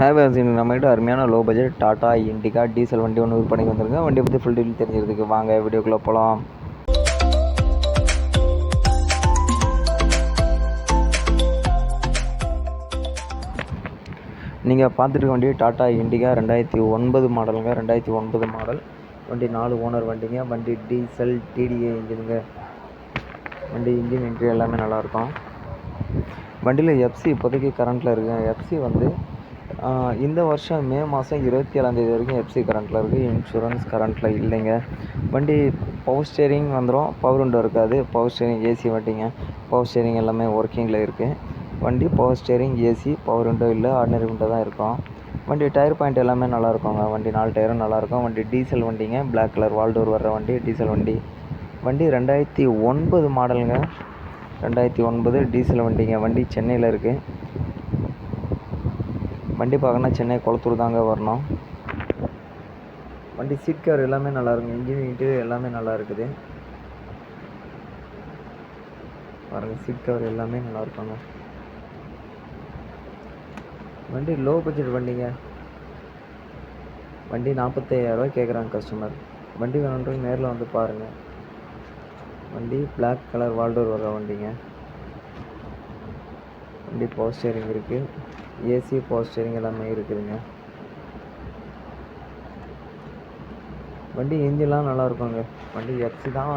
நம்மகிட்ட அருமையான low budget Tata Indica diesel வண்டி ஒன்று விற்பனைக்கு வந்திருங்க. வண்டியை பற்றி ஃபுல் டீட்டெயில் தெரிஞ்சிருதுக்கு வாங்க வீடியோக்குள்ளே போகலாம். நீங்கள் பார்த்துட்டு வண்டி டாடா இண்டிகா 2009 மாடலுங்க. 2009 மாடல் வண்டி 4 ஓனர் வண்டிங்க. வண்டி டீசல் டிடிஏ இன்ஜினுங்க. வண்டி இன்ஜின் என்ட்ரி எல்லாமே நல்லாயிருக்கும். வண்டியில் எஃப்சி இப்போதைக்கு கரண்ட்டில் இருக்குங்க. எஃப்சி வந்து இந்த வருஷம் மே மாதம் 27ஆம் வரைக்கும் எஃப்சி கரண்ட்டில் இருக்குது. இன்சூரன்ஸ் கரண்ட்டில் இல்லைங்க. வண்டி பவர் ஸ்டேரிங் வந்துடும், பவர் விண்டோ இருக்காது. பவர் ஸ்டேரிங் ஏசி வண்டிங்க. பவர் ஸ்டேரிங் எல்லாமே ஒர்க்கிங்கில் இருக்குது. வண்டி power steering AC, power window இல்லை, ஆர்டினரி விண்டோ தான் இருக்கும். வண்டி டயர் பாயிண்ட் எல்லாமே நல்லாயிருக்குங்க. வண்டி 4 டயரும் நல்லாயிருக்கும். வண்டி டீசல் வண்டிங்க. பிளாக் கலர் வால்டோர் வர்ற வண்டி டீசல் வண்டி. வண்டி 2009 மாடலுங்க. 2009 டீசல் வண்டிங்க. வண்டி சென்னையில் இருக்குது. வண்டி பார்க்கணுன்னா சென்னை குளத்தூர் தாங்க வரணும். வண்டி சீட் கவர் எல்லாமே நல்லா இருக்குங்க. இன்ஜின் இன்டீரியர் எல்லாமே நல்லா இருக்குது. பாருங்கள், சீட் கவர் எல்லாமே நல்லா இருக்குங்க. வண்டி லோ பட்ஜெட் வண்டிங்க. வண்டி 45,000 கேட்குறாங்க கஸ்டமர். வண்டி வேணுன்றவங்க நேரில் வந்து பாருங்கள். வண்டி பிளாக் கலர் வால்டோர் வர்ற வண்டிங்க. வண்டி பவர் ஸ்டேரிங் இருக்குது. ஏசி பவர் ஸ்டேரிங் எல்லாமே இருக்குதுங்க. வண்டி இன்ஜின்லாம் நல்லா இருக்குங்க. வண்டி எஃப்சி தான்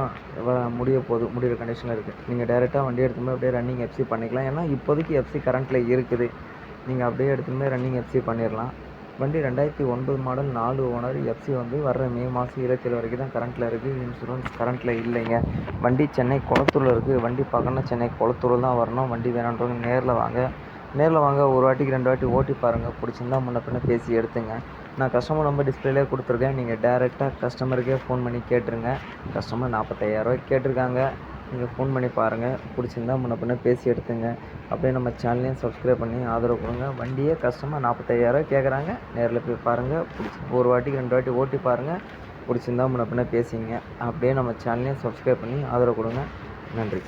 முடிகிற கண்டிஷனில் இருக்குது. நீங்கள் டைரெக்டாக வண்டி எடுத்துமே அப்படியே ரன்னிங் எஃப்சி பண்ணிக்கலாம். ஏன்னா இப்போதைக்கு எஃப்சி கரண்ட்டில் இருக்குது. நீங்கள் அப்படியே எடுத்துமே ரன்னிங் எஃப்சி பண்ணிடலாம். வண்டி 2009 மாடல் 4 ஓனர். எஃப்சி வந்து வர்ற மே மாதம் 27 வரைக்கும் தான் கரண்ட்டில் இருக்குது. இன்சூரன்ஸ் கரண்ட்டில் இல்லைங்க. வண்டி சென்னை குளத்தூரில் இருக்குது. வண்டி பார்க்கணுன்னா சென்னை குளத்தூரில் தான் வரணும். வண்டி வேணுன்றவங்க நேரில் வாங்க. ஒரு வாட்டிக்கு 2 வாட்டி ஓட்டி பாருங்கள். பிடிச்சிருந்தா முன்ன பின்ன பேசி எடுத்துங்க. நான் கஸ்டமர் நம்பர் டிஸ்பிளேலே கொடுத்துருக்கேன். நீங்கள் டேரெக்டாக கஸ்டமருக்கே ஃபோன் பண்ணி கேட்டுருங்க. கஸ்டமர் 45,000 கேட்டிருக்காங்க. நீங்கள் ஃபோன் பண்ணி பாருங்கள். பிடிச்சிருந்தா முன்ன பின்ன பேசி எடுத்துங்க. அப்படியே நம்ம சேனலையும் சப்ஸ்கிரைப் பண்ணி ஆதரவு கொடுங்க. வண்டியே கஸ்டமர் 45,000 கேட்குறாங்க. நேரில் போய் பாருங்கள். ஒரு வாட்டிக்கு 2 வாட்டி ஓட்டி பாருங்கள். பிடிச்சிருந்தா முன்ன பின்ன பேசிங்க. அப்படியே நம்ம சேனலையும் சப்ஸ்கிரைப் பண்ணி ஆதரவு கொடுங்க. நன்றி.